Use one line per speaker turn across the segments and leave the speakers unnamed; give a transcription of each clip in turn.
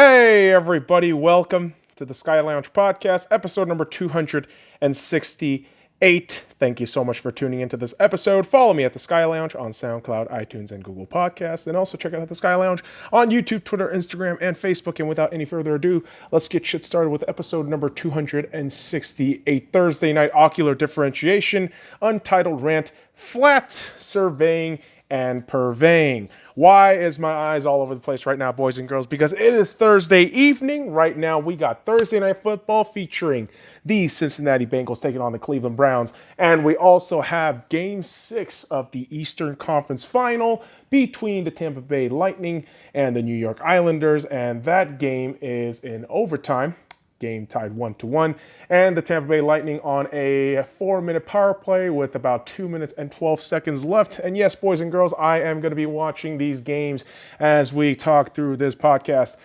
Hey, everybody, welcome to the SkyLounge podcast, episode number 268. Thank you so much for tuning into this episode. Follow me at the SkyLounge on SoundCloud, iTunes, and Google Podcasts. And also check out the SkyLounge on YouTube, Twitter, Instagram, and Facebook. And without any further ado, let's get shit started with episode number 268. Thursday night Ocular Differentiation, Untitled Rant, Flat Surveying, and Purveying. Why is my eyes all over the place right now, boys and girls? Because it is Thursday evening. Right now, we got Thursday Night Football featuring the Cincinnati Bengals taking on the Cleveland Browns. And we also have Game 6 of the Eastern Conference Final between the Tampa Bay Lightning and the New York Islanders. And that game is in overtime. Game tied 1-1, and the Tampa Bay Lightning on a 4-minute power play with about 2 minutes and 12 seconds left. And yes, boys and girls, I am going to be watching these games as we talk through this podcast.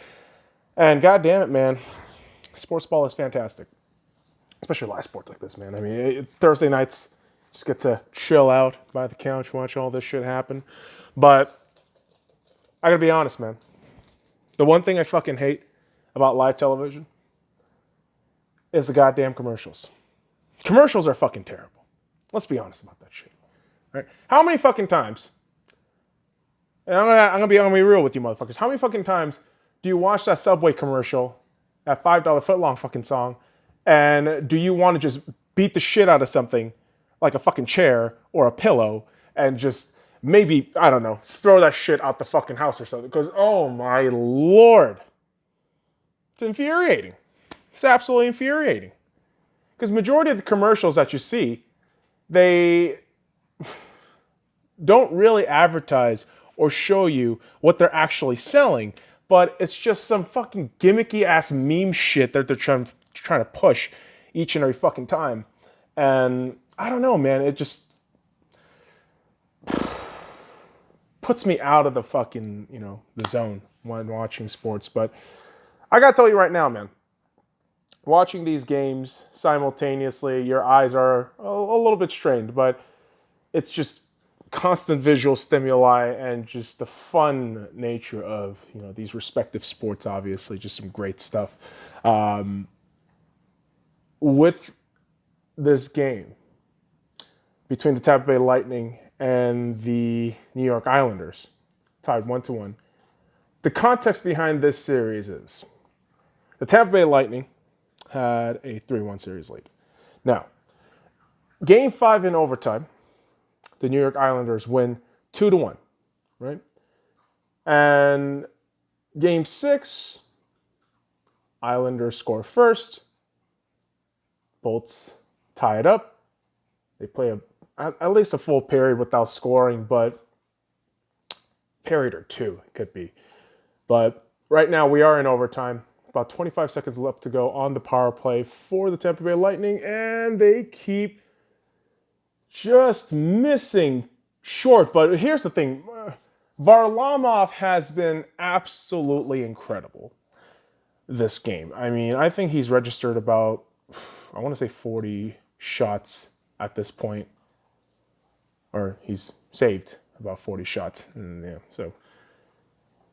And god damn it, man, sports ball is fantastic, especially live sports like this, man. I mean, Thursday nights, just get to chill out by the couch, watch all this shit happen. But I gotta be honest, man. The one thing I fucking hate about live television is the goddamn commercials. Commercials are fucking terrible. Let's be honest about that shit. Right? How many fucking times, and I'm gonna be real with you motherfuckers, how many fucking times do you watch that Subway commercial, that $5 footlong fucking song, and do you want to just beat the shit out of something like a fucking chair or a pillow and just maybe, I don't know, throw that shit out the fucking house or something? Because, oh my lord, it's infuriating. It's absolutely infuriating. Because majority of the commercials that you see, they don't really advertise or show you what they're actually selling, but it's just some fucking gimmicky ass meme shit that they're trying to push each and every fucking time. And I don't know, man, it just puts me out of the fucking, the zone when watching sports. But I gotta tell you right now, man, watching these games simultaneously, your eyes are a little bit strained, but it's just constant visual stimuli and just the fun nature of these respective sports. Obviously, just some great stuff. With this game between the Tampa Bay Lightning and the New York Islanders, tied 1-1. The context behind this series is the Tampa Bay Lightning had a 3-1 series lead. Now, Game 5 in overtime, the New York Islanders win 2-1, right? And Game 6, Islanders score first. Bolts tie it up. They play at least a full period without scoring, but period or two it could be. But right now we are in overtime. About 25 seconds left to go on the power play for the Tampa Bay Lightning, and they keep just missing short. But here's the thing. Varlamov has been absolutely incredible this game. I mean, I think he's registered about, I want to say 40 shots at this point. Or he's saved about 40 shots. So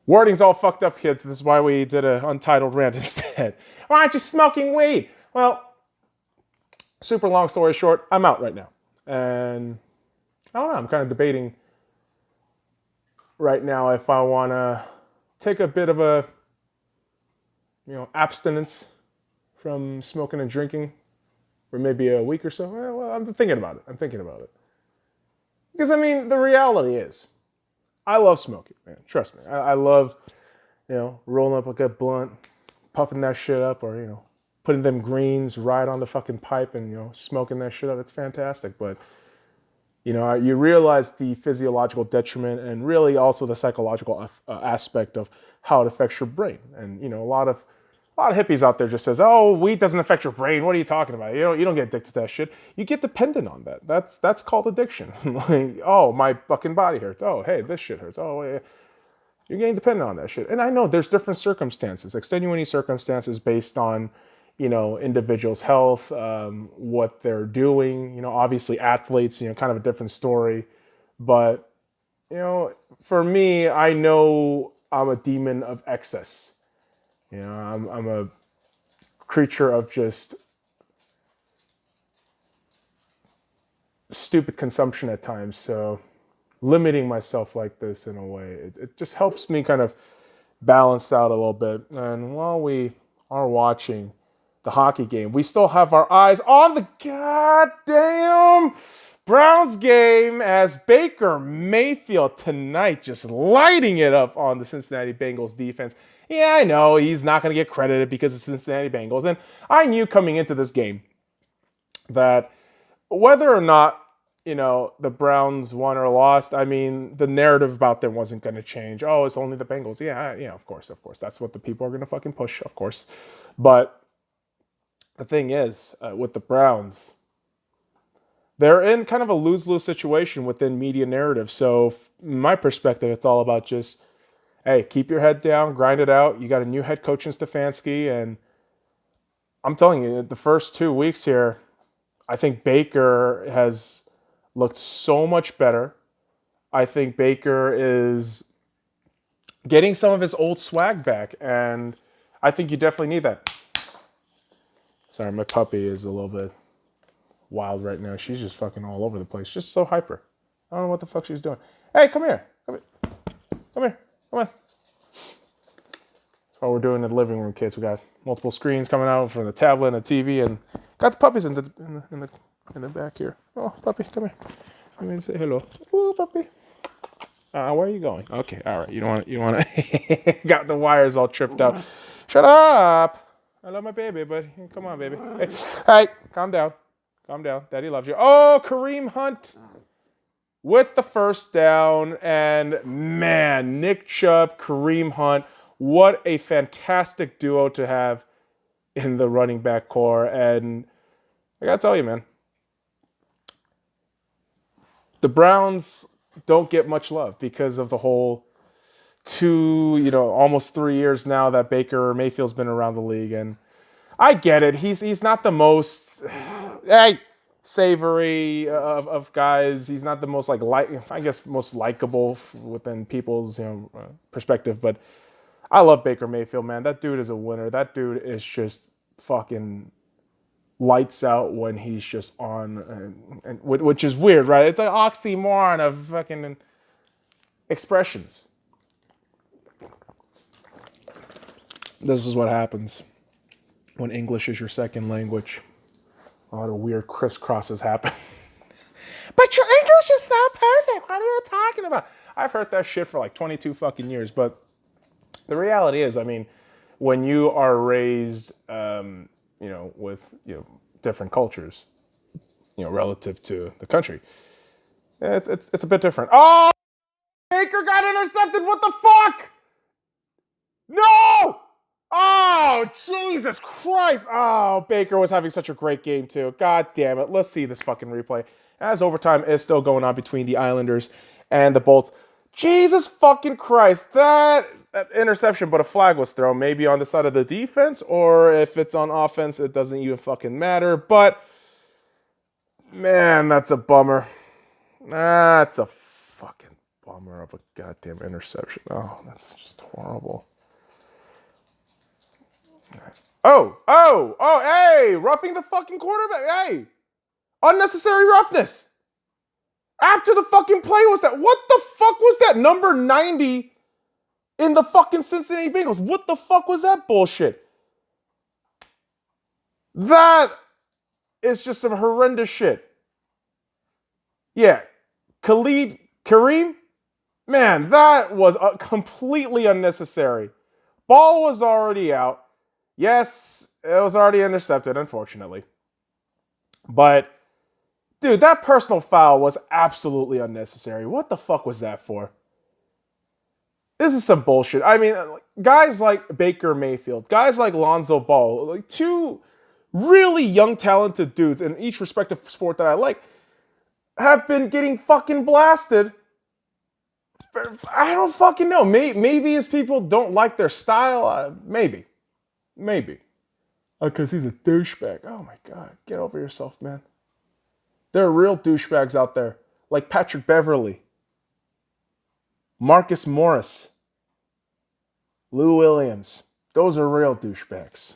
wording's all fucked up, kids. This is why we did an untitled rant instead. Why aren't you smoking weed? Well, super long story short, I'm out right now. And I don't know, I'm kind of debating right now if I want to take a bit of a, abstinence from smoking and drinking for maybe a week or so. Well, I'm thinking about it. Because, I mean, the reality is, I love smoking, man. Trust me. I love, rolling up a good blunt, puffing that shit up, or, putting them greens right on the fucking pipe and, smoking that shit up. It's fantastic. But, you realize the physiological detriment and really also the psychological aspect of how it affects your brain. And, a lot of hippies out there just says, oh, weed doesn't affect your brain. What are you talking about? You don't get addicted to that shit. You get dependent on that. That's called addiction. Like, oh, my fucking body hurts. Oh, hey, this shit hurts. Oh, yeah. You're getting dependent on that shit. And I know there's different circumstances, extenuating circumstances based on, individuals' health, what they're doing. Obviously athletes, kind of a different story. But, for me, I know I'm a demon of excess. I'm a creature of just stupid consumption at times. So limiting myself like this in a way, it just helps me kind of balance out a little bit. And while we are watching the hockey game, we still have our eyes on the goddamn Browns game as Baker Mayfield tonight just lighting it up on the Cincinnati Bengals defense. Yeah, I know he's not going to get credited because it's Cincinnati Bengals. And I knew coming into this game that whether or not, the Browns won or lost, I mean, the narrative about them wasn't going to change. Oh, it's only the Bengals. Yeah, of course. That's what the people are going to fucking push, of course. But the thing is, with the Browns, they're in kind of a lose-lose situation within media narrative. So, from my perspective, it's all about just, hey, keep your head down, grind it out. You got a new head coach in Stefanski, and I'm telling you, the first 2 weeks here, I think Baker has looked so much better. I think Baker is getting some of his old swag back, and I think you definitely need that. Sorry, my puppy is a little bit wild right now. She's just fucking all over the place. Just so hyper. I don't know what the fuck she's doing. Hey, come here. Come here. Come on. That's what we're doing in the living room, kids. We got multiple screens coming out from the tablet and the TV, and got the puppies in the back here. Oh, puppy, come here. Come here and say hello. Ooh, puppy. Where are you going? Okay, all right. You don't want to. Got the wires all tripped out. Shut up. I love my baby, but come on, baby. Hey, calm down. Calm down. Daddy loves you. Oh, Kareem Hunt with the first down. And man, Nick Chubb, Kareem Hunt. What a fantastic duo to have in the running back core. And I got to tell you, man, the Browns don't get much love because of the whole almost 3 years now that Baker Mayfield's been around the league. And I get it. He's not the most savory of guys. He's not the most most likable within people's perspective. But I love Baker Mayfield, man. That dude is a winner. That dude is just fucking lights out when he's just on, and which is weird, right? It's an oxymoron of fucking expressions. This is what happens when English is your second language. A lot of weird crisscrosses happen. But your English is so perfect. What are you talking about? I've heard that shit for like 22 fucking years. But the reality is, I mean, when you are raised, with different cultures, relative to the country, it's a bit different. Oh, Baker got intercepted. What the fuck? No! Oh, Jesus Christ. Oh, Baker was having such a great game, too. God damn it. Let's see this fucking replay. As overtime is still going on between the Islanders and the Bolts. Jesus fucking Christ. That interception, but a flag was thrown. Maybe on the side of the defense, or if it's on offense, it doesn't even fucking matter. But, man, that's a bummer. That's a fucking bummer of a goddamn interception. Oh, that's just horrible. Hey, roughing the fucking quarterback. Hey, unnecessary roughness. After the fucking play was that? What the fuck was that? Number 90 in the fucking Cincinnati Bengals. What the fuck was that bullshit? That is just some horrendous shit. Yeah, Kareem, man, that was completely unnecessary. Ball was already out. Yes, it was already intercepted, unfortunately. But, dude, that personal foul was absolutely unnecessary. What the fuck was that for? This is some bullshit. I mean, guys like Baker Mayfield, guys like Lonzo Ball, like two really young, talented dudes in each respective sport that I like, have been getting fucking blasted. I don't fucking know. Maybe as people don't like their style. Maybe. Because he's a douchebag. Oh my God. Get over yourself, man. There are real douchebags out there. Like Patrick Beverly. Marcus Morris. Lou Williams. Those are real douchebags.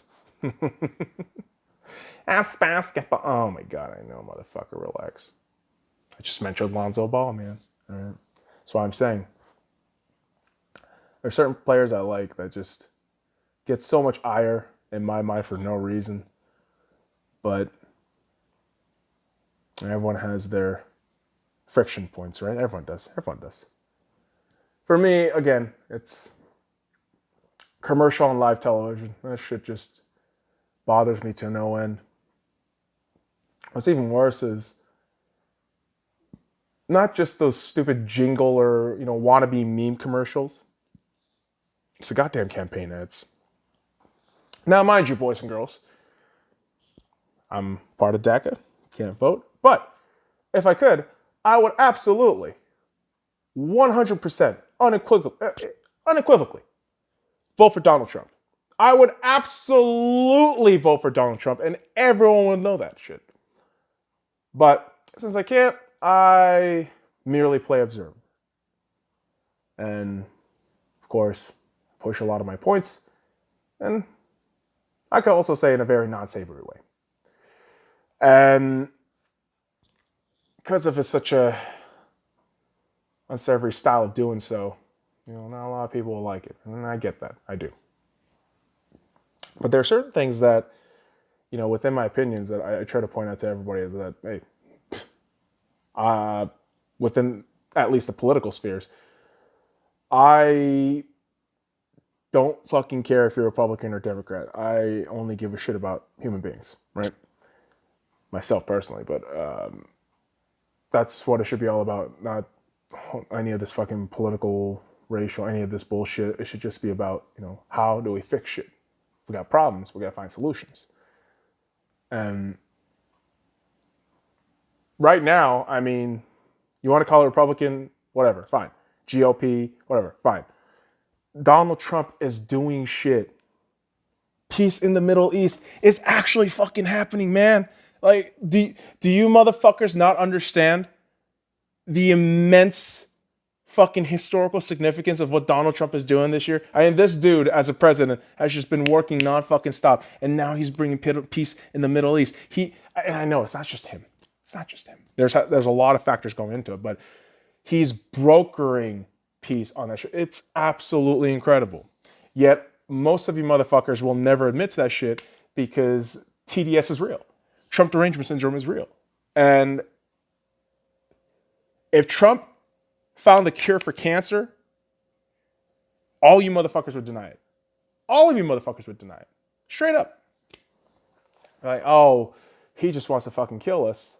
F basketball. Oh my god, I know, motherfucker. Relax. I just mentioned Lonzo Ball, man. All right. That's why I'm saying. There's certain players I like that just get so much ire in my mind for no reason. But everyone has their friction points, right? Everyone does. Everyone does. For me, again, it's commercial on live television. That shit just bothers me to no end. What's even worse is not just those stupid jingle or, wannabe meme commercials. It's the goddamn campaign ads. Now, mind you, boys and girls, I'm part of DACA, can't vote. But if I could, I would absolutely, 100%, unequivocally, vote for Donald Trump. I would absolutely vote for Donald Trump, and everyone would know that shit. But since I can't, I merely play observer. And, of course, push a lot of my points. And I could also say in a very non-savory way. And because of such a unsavory style of doing so, not a lot of people will like it. And I get that. I do. But there are certain things that, within my opinions that I try to point out to everybody that, hey, within at least the political spheres, I don't fucking care if you're Republican or Democrat. I only give a shit about human beings, right? Myself personally, but that's what it should be all about. Not any of this fucking political, racial, any of this bullshit. It should just be about, how do we fix shit? If we got problems, we gotta find solutions. And right now, I mean, you want to call it Republican, whatever, fine. GOP, whatever, fine. Donald Trump is doing shit. Peace in the Middle East is actually fucking happening, man. Like, do you motherfuckers not understand the immense fucking historical significance of what Donald Trump is doing this year? I mean, this dude, as a president, has just been working non-fucking stop, and now he's bringing peace in the Middle East. And I know it's not just him. It's not just him. There's a lot of factors going into it, but he's brokering peace on that shit. It's absolutely incredible. Yet most of you motherfuckers will never admit to that shit because TDS is real. Trump derangement syndrome is real. And if Trump found the cure for cancer, all you motherfuckers would deny it. All of you motherfuckers would deny it. Straight up. Like, oh, he just wants to fucking kill us.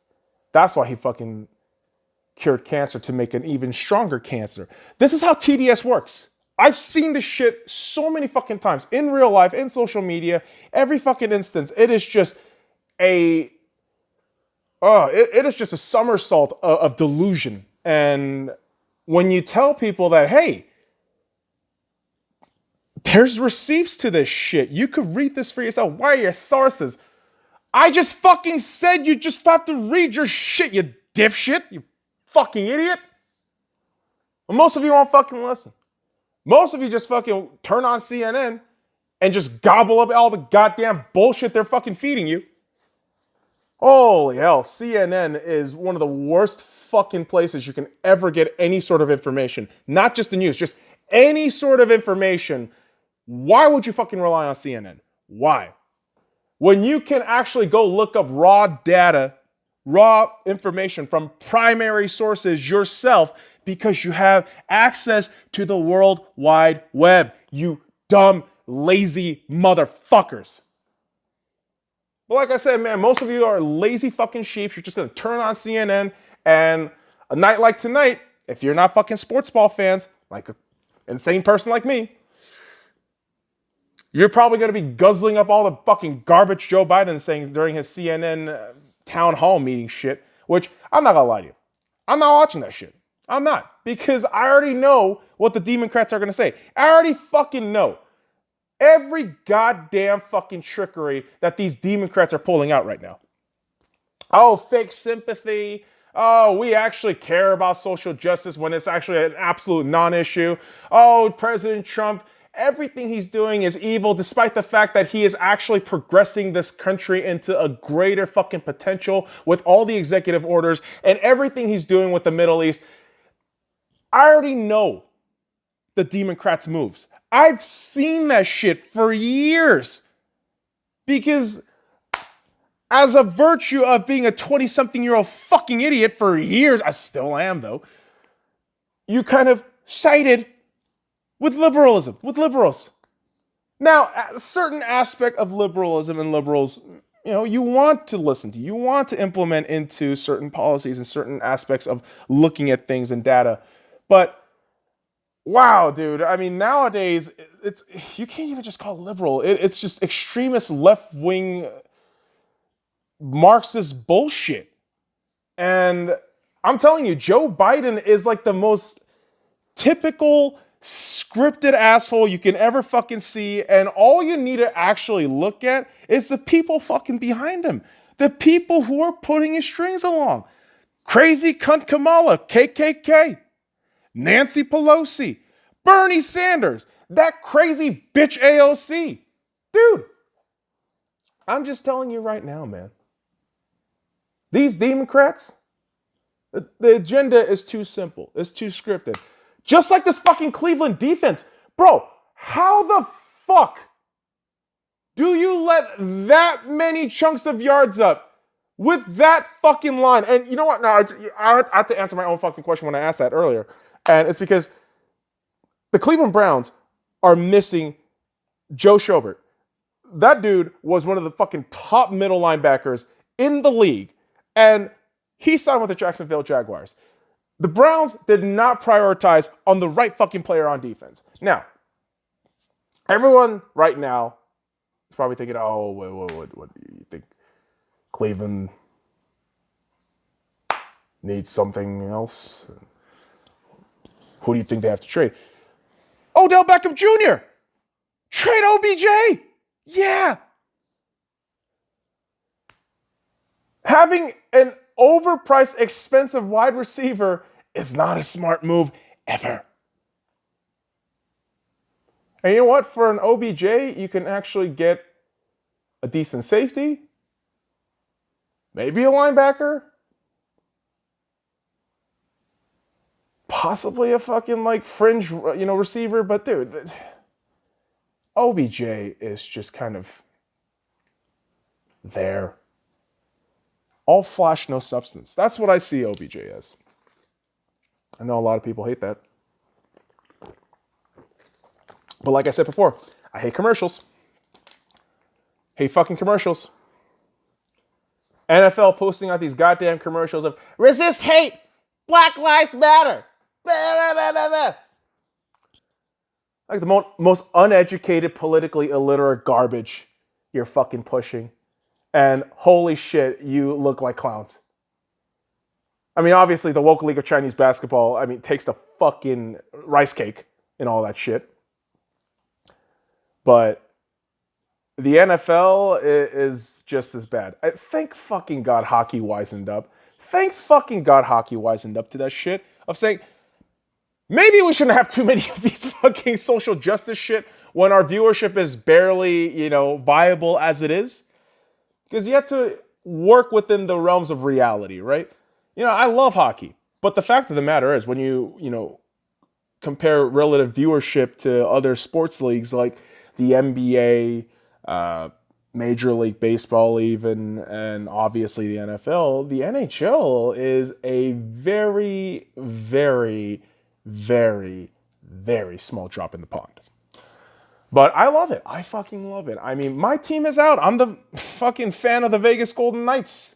That's why he fucking cured cancer, to make an even stronger cancer. This is how TDS works. I've seen this shit so many fucking times in real life, in social media, every fucking instance. It is just it is just a somersault of delusion. And when you tell people that, hey, there's receipts to this shit, you could read this for yourself. Why are your sources? I just fucking said you just have to read your shit, you dipshit, you fucking idiot. Well, most of you won't fucking listen. Most of you just fucking turn on CNN and just gobble up all the goddamn bullshit they're fucking feeding you. Holy hell, CNN is one of the worst fucking places you can ever get any sort of information. Not just the news, just any sort of information. Why would you fucking rely on CNN? Why? When you can actually go look up raw data, raw information from primary sources yourself, because you have access to the World Wide Web, you dumb, lazy motherfuckers. But like I said, man, most of you are lazy fucking sheep. You're just going to turn on CNN, and a night like tonight, if you're not fucking sports ball fans, like an insane person like me, you're probably going to be guzzling up all the fucking garbage Joe Biden is saying during his CNN town hall meeting shit, which I'm not going to lie to you. I'm not watching that shit. I'm not. Because I already know what the Democrats are going to say. I already fucking know every goddamn fucking trickery that these Democrats are pulling out right now. Oh, fake sympathy. Oh, we actually care about social justice when it's actually an absolute non-issue. Oh, President Trump everything he's doing is evil, despite the fact that he is actually progressing this country into a greater fucking potential with all the executive orders and everything he's doing with the Middle East. I already know the Democrats' moves. I've seen that shit for years. Because as a virtue of being a 20-something-year-old fucking idiot for years, I still am though, you kind of sided with liberalism, with liberals. Now, a certain aspect of liberalism and liberals, you want to listen to, you want to implement into certain policies and certain aspects of looking at things and data. But wow, dude, I mean, nowadays, you can't even just call it liberal. It's just extremist left-wing Marxist bullshit. And I'm telling you, Joe Biden is like the most typical scripted asshole you can ever fucking see. And all you need to actually look at is the people fucking behind him. The people who are putting his strings along. Crazy cunt Kamala, KKK. Nancy Pelosi. Bernie Sanders. That crazy bitch AOC. Dude, I'm just telling you right now, man. These Democrats, the agenda is too simple. It's too scripted. Just like this fucking Cleveland defense. Bro, how the fuck do you let that many chunks of yards up with that fucking line? And you know what? No, I had to answer my own fucking question when I asked that earlier. And it's because the Cleveland Browns are missing Joe Schobert. That dude was one of the fucking top middle linebackers in the league. And he signed with the Jacksonville Jaguars. The Browns did not prioritize on the right fucking player on defense. Now, everyone right now is probably thinking, oh, what do you think? Cleveland needs something else? Who do you think they have to trade? Odell Beckham Jr. Trade OBJ. Yeah. Having an overpriced, expensive wide receiver is not a smart move ever. And you know what? For an OBJ, you can actually get a decent safety, maybe a linebacker, possibly a fucking like fringe, receiver. But dude, OBJ is just kind of there. All flash, no substance. That's what I see OBJ as. I know a lot of people hate that. But like I said before, I hate commercials. Hate fucking commercials. NFL posting out these goddamn commercials of resist hate, Black Lives Matter. Blah, blah, blah, blah. Like the most uneducated, politically illiterate garbage you're fucking pushing. And holy shit, you look like clowns. I mean, obviously, the local league of Chinese basketball, takes the fucking rice cake and all that shit. But the NFL is just as bad. Thank fucking God hockey wisened up. Thank fucking God hockey wisened up to that shit of saying, maybe we shouldn't have too many of these fucking social justice shit when our viewership is barely, viable as it is. Because you have to work within the realms of reality, right? I love hockey. But the fact of the matter is when you compare relative viewership to other sports leagues like the NBA, Major League Baseball even, and obviously the NFL, the NHL is a very, very, very, very small drop in the pond. But I love it. I fucking love it. My team is out. I'm the fucking fan of the Vegas Golden Knights.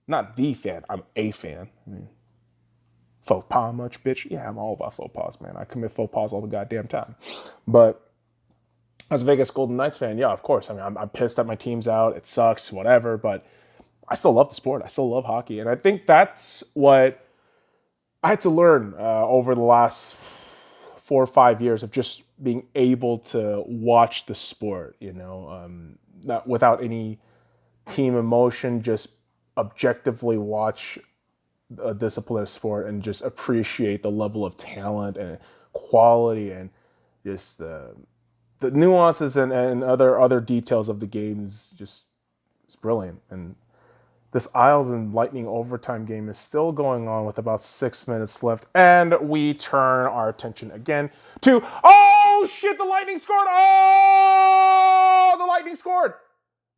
Not the fan. I'm a fan. Faux pas much, bitch? Yeah, I'm all about faux pas, man. I commit faux pas all the goddamn time. But as a Vegas Golden Knights fan, yeah, of course. I'm pissed that my team's out. It sucks, whatever. But I still love the sport. I still love hockey. And I think that's what I had to learn over the last 4 or 5 years of just being able to watch the sport, not without any team emotion, just objectively watch a discipline of sport and just appreciate the level of talent and quality and just the nuances and other details of the game is just it's brilliant. And this Isles and Lightning overtime game is still going on with about 6 minutes left, and we turn our attention again to oh shit, the Lightning scored! Oh, the Lightning scored!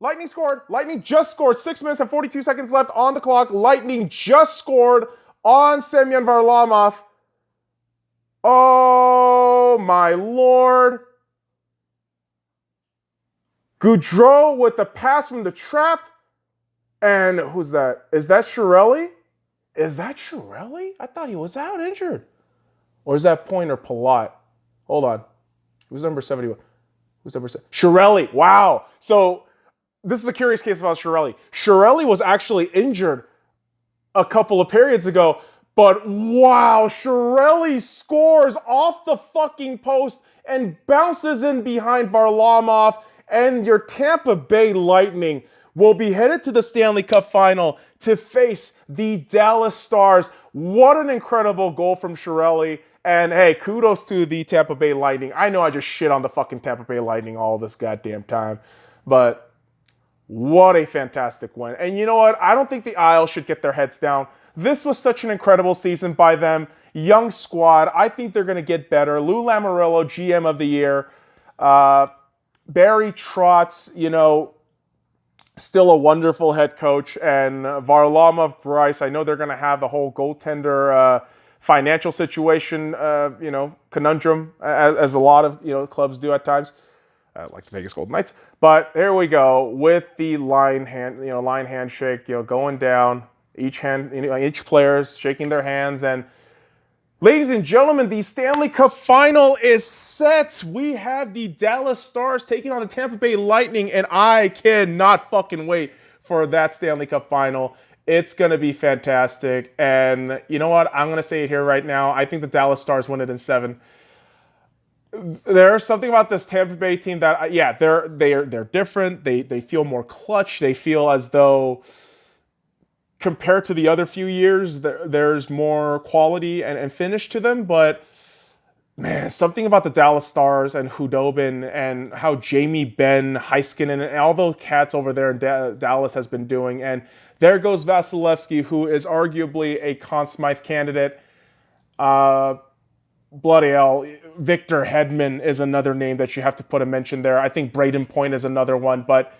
Lightning scored. Lightning just scored. 6 minutes and 42 seconds left on the clock. Lightning just scored on Semyon Varlamov. Oh, my Lord. Goudreau with the pass from the trap. And who's that? Is that Chiarelli? Is that Chiarelli? I thought he was out injured. Or is that Point or Palat? Hold on. Who's number 71? Who's number 7? Chiarelli. Wow. So this is the curious case about Chiarelli. Chiarelli was actually injured a couple of periods ago, but wow, Chiarelli scores off the fucking post and bounces in behind Varlamov, and your Tampa Bay Lightning will be headed to the Stanley Cup Final to face the Dallas Stars. What an incredible goal from Chiarelli. And hey, kudos to the Tampa Bay Lightning. I know I just shit on the fucking Tampa Bay Lightning all this goddamn time, but what a fantastic win. And you know what? I don't think the Isles should get their heads down. This was such an incredible season by them. Young squad. I think they're going to get better. Lou Lamoriello, GM of the year. Barry Trotz, still a wonderful head coach. And Varlamov, Bryce, I know they're going to have the whole goaltender financial situation, conundrum, as a lot of clubs do at times. Like the Vegas Golden Knights. But here we go with the line handshake, going down. Each player is shaking their hands. And ladies and gentlemen, the Stanley Cup Final is set. We have the Dallas Stars taking on the Tampa Bay Lightning, and I cannot fucking wait for that Stanley Cup Final. It's going to be fantastic. And you know what? I'm going to say it here right now. I think the Dallas Stars win it in 7. There's something about this Tampa Bay team that, they're different. They feel more clutch. They feel as though, compared to the other few years, there's more quality and finish to them. But man, something about the Dallas Stars and Hudobin and how Jamie Benn, Heiskanen, and all those cats over there in Dallas has been doing. And there goes Vasilevsky, who is arguably a Conn Smythe candidate. Bloody hell, Victor Hedman is another name that you have to put a mention there. I think Braden Point is another one, but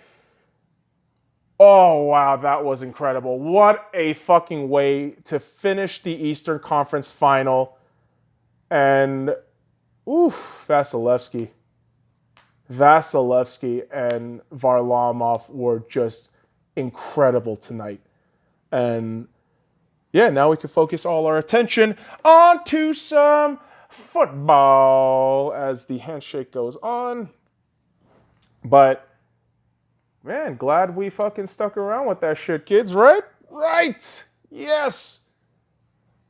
oh wow, that was incredible. What a fucking way to finish the Eastern Conference Final. And Vasilevsky and Varlamov were just incredible tonight. And yeah, now we can focus all our attention onto some football as the handshake goes on. But man, glad we fucking stuck around with that shit, kids, right? Right. Yes.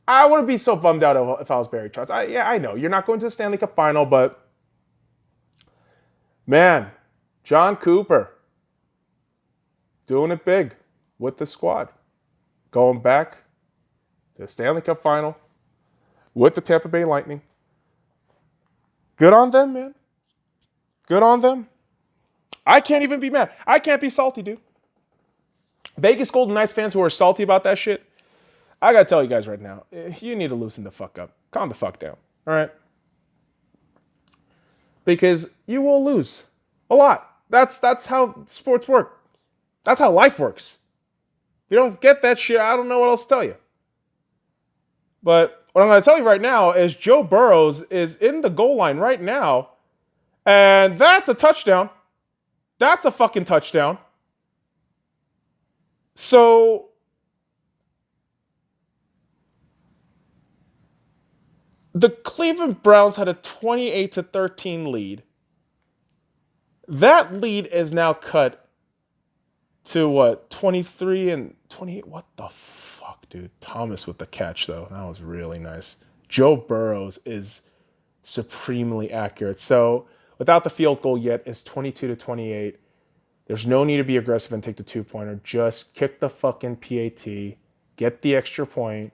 I wouldn't be so bummed out if I was Barry Trotz. I know you're not going to the Stanley Cup Final, but man, John Cooper doing it big with the squad, going back to the Stanley Cup Final with the Tampa Bay Lightning. Good on them, man. Good on them. I can't even be mad. I can't be salty, dude. Vegas Golden Knights fans who are salty about that shit, I gotta tell you guys right now, you need to loosen the fuck up. Calm the fuck down, all right? Because you will lose a lot. That's how sports work. That's how life works. If you don't get that shit, I don't know what else to tell you. But what I'm going to tell you right now is Joe Burrows is in the goal line right now, and that's a touchdown. That's a fucking touchdown. So the Cleveland Browns had a 28-13 lead. That lead is now cut to what? 23 and 28. What the fuck, dude? Thomas with the catch, though. That was really nice. Joe Burrows is supremely accurate. So without the field goal yet, it's 22-28. There's no need to be aggressive and take the 2-pointer. Just kick the fucking PAT, get the extra point,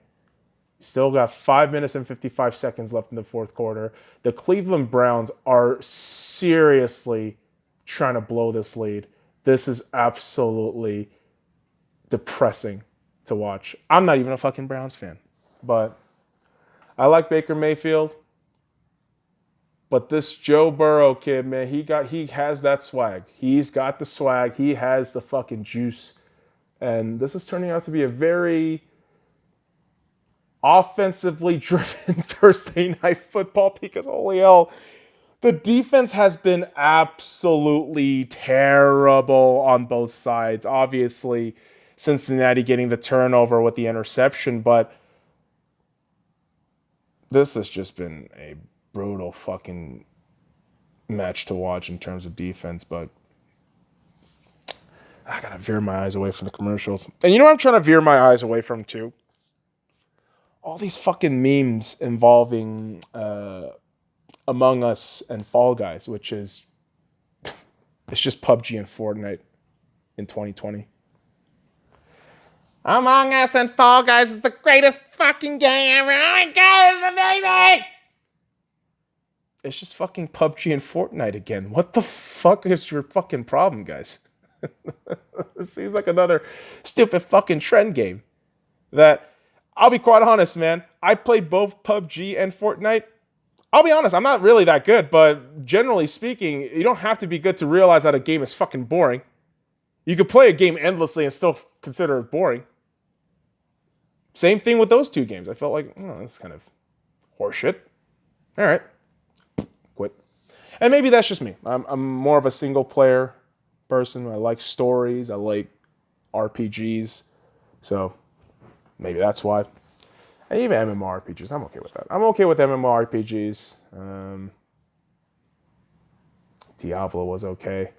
Still got 5 minutes and 55 seconds left in the fourth quarter. The Cleveland Browns are seriously trying to blow this lead. This is absolutely depressing to watch. I'm not even a fucking Browns fan, but I like Baker Mayfield. But this Joe Burrow kid, man, he has that swag. He's got the swag. He has the fucking juice. And this is turning out to be a very offensively driven Thursday night football because holy hell, the defense has been absolutely terrible on both sides. Obviously, Cincinnati getting the turnover with the interception, but this has just been a brutal fucking match to watch in terms of defense, but I gotta veer my eyes away from the commercials. And you know what I'm trying to veer my eyes away from too? All these fucking memes involving Among Us and Fall Guys, which is it's just PUBG and Fortnite in 2020. Among Us and Fall Guys is the greatest fucking game ever. Oh my god, it's amazing! It's just fucking PUBG and Fortnite again. What the fuck is your fucking problem, guys? It seems like another stupid fucking trend game that, I'll be quite honest, man. I played both PUBG and Fortnite. I'll be honest, I'm not really that good, but generally speaking, you don't have to be good to realize that a game is fucking boring. You could play a game endlessly and still consider it boring. Same thing with those two games. I felt like, oh, that's kind of horseshit. All right. Quit. And maybe that's just me. I'm more of a single player person. I like stories. I like RPGs. So maybe that's why. And even MMORPGs, I'm okay with that. I'm okay with MMORPGs. Diablo was okay.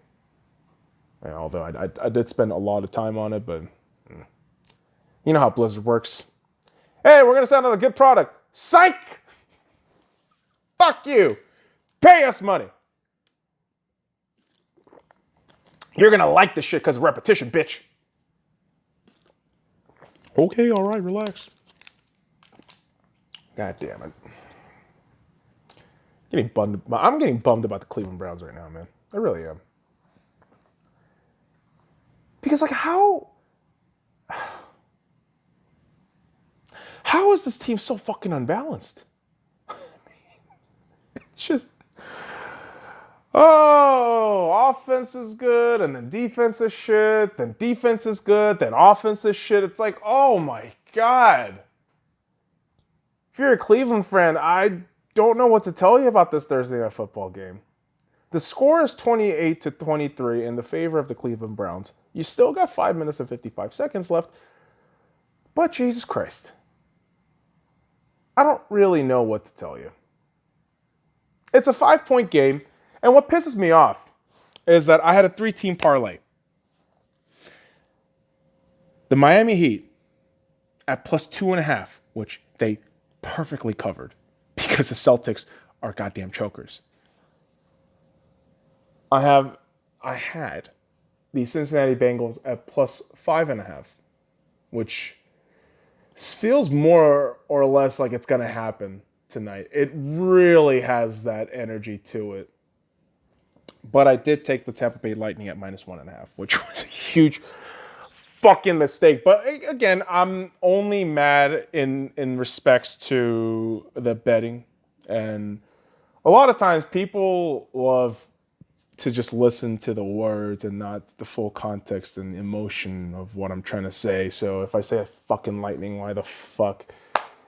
Although I did spend a lot of time on it, but you know how Blizzard works. Hey, we're going to send out a good product. Psych! Fuck you. Pay us money. You're going to like this shit because of repetition, bitch. Okay, all right, relax. God damn it. I'm getting bummed about the Cleveland Browns right now, man. I really am. Because, like, how is this team so fucking unbalanced? It's just, offense is good, and then defense is shit, then defense is good, then offense is shit. It's like, oh my God. If you're a Cleveland fan, I don't know what to tell you about this Thursday night football game. The score is 28-23 in the favor of the Cleveland Browns. You still got 5 minutes and 55 seconds left. But Jesus Christ, I don't really know what to tell you. It's a 5-point game. And what pisses me off is that I had a 3-team parlay. The Miami Heat at plus 2.5, which they perfectly covered because the Celtics are goddamn chokers. I had the Cincinnati Bengals at plus 5.5, which feels more or less like it's going to happen tonight. It really has that energy to it. But I did take the Tampa Bay Lightning at minus 1.5, which was a huge fucking mistake. But again, I'm only mad in respects to the betting. And a lot of times people love to just listen to the words and not the full context and emotion of what I'm trying to say. So if I say a fucking Lightning, why the fuck?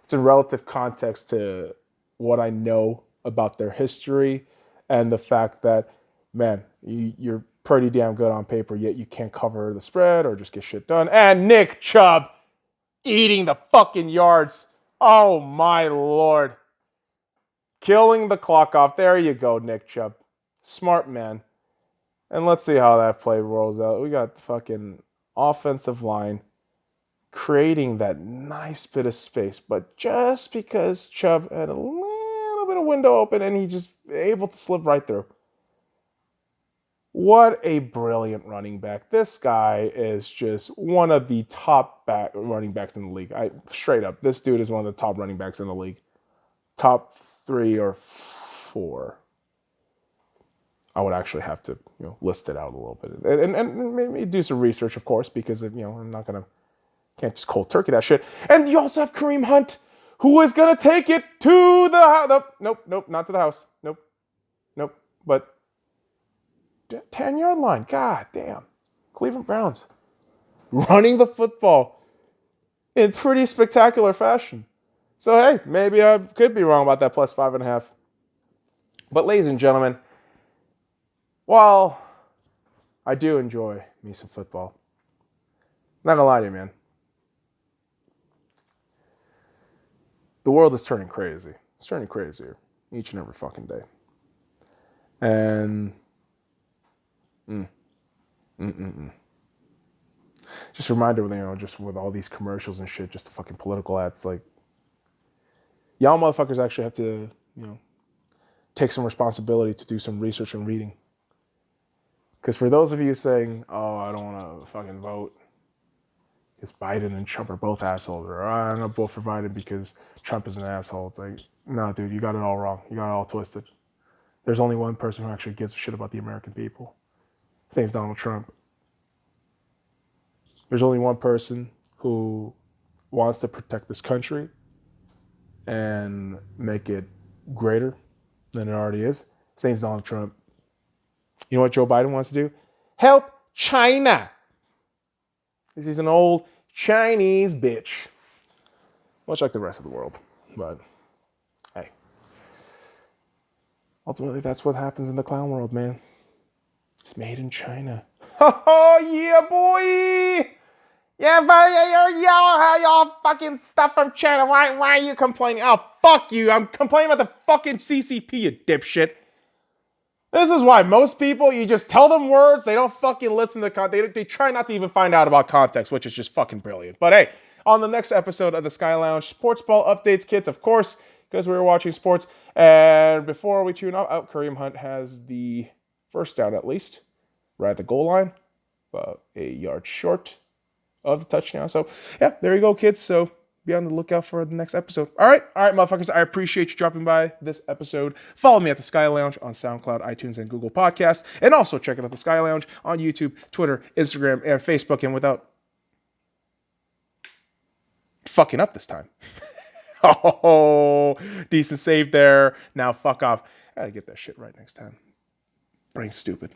It's in relative context to what I know about their history and the fact that, man, you're pretty damn good on paper, yet you can't cover the spread or just get shit done. And Nick Chubb eating the fucking yards. Oh, my Lord. Killing the clock off. There you go, Nick Chubb. Smart man. And let's see how that play rolls out. We got the fucking offensive line creating that nice bit of space, but just because Chubb had a little bit of window open and he just able to slip right through. What a brilliant running back. This guy is just one of the top running backs in the league. Straight up, this dude is one of the top running backs in the league. Top 3 or 4. I would actually have to, list it out a little bit and maybe do some research, of course, because I'm not gonna can't just cold turkey that shit. And you also have Kareem Hunt, who is gonna take it to the house. Nope, not to the house. Nope. But 10-yard line. God damn, Cleveland Browns running the football in pretty spectacular fashion. So hey, maybe I could be wrong about that plus 5.5. But ladies and gentlemen, while I do enjoy me some football, not gonna lie to you, man. The world is turning crazy. It's turning crazier each and every fucking day. And just a reminder, just with all these commercials and shit, just the fucking political ads, like, y'all motherfuckers actually have to, take some responsibility to do some research and reading. Because for those of you saying, oh, I don't want to fucking vote because Biden and Trump are both assholes, or I'm not vote for Biden because Trump is an asshole. It's like, no, dude, you got it all wrong. You got it all twisted. There's only one person who actually gives a shit about the American people. His name's Donald Trump. There's only one person who wants to protect this country and make it greater than it already is. His name's Donald Trump. You know what Joe Biden wants to do? Help China. Because he's an old Chinese bitch. Much like the rest of the world. But, hey. Ultimately, that's what happens in the clown world, man. It's made in China. Oh, yeah, boy! Yeah, but y'all fucking stuff from China. Why are you complaining? Oh, fuck you. I'm complaining about the fucking CCP, you dipshit. This is why most people, you just tell them words, they don't fucking listen to context. They try not to even find out about context, which is just fucking brilliant. But hey, on the next episode of the Sky Lounge, sports ball updates, kids, of course, because we were watching sports. And before we tune out, Kareem Hunt has the first down at least, right at the goal line, about 8 yards short of the touchdown. So yeah, there you go, kids. So be on the lookout for the next episode. All right, motherfuckers. I appreciate you dropping by this episode. Follow me at the Sky Lounge on SoundCloud, iTunes, and Google Podcasts. And also check out the Sky Lounge on YouTube, Twitter, Instagram, and Facebook. And without fucking up this time. Oh, decent save there. Now fuck off. I gotta get that shit right next time. Brain stupid.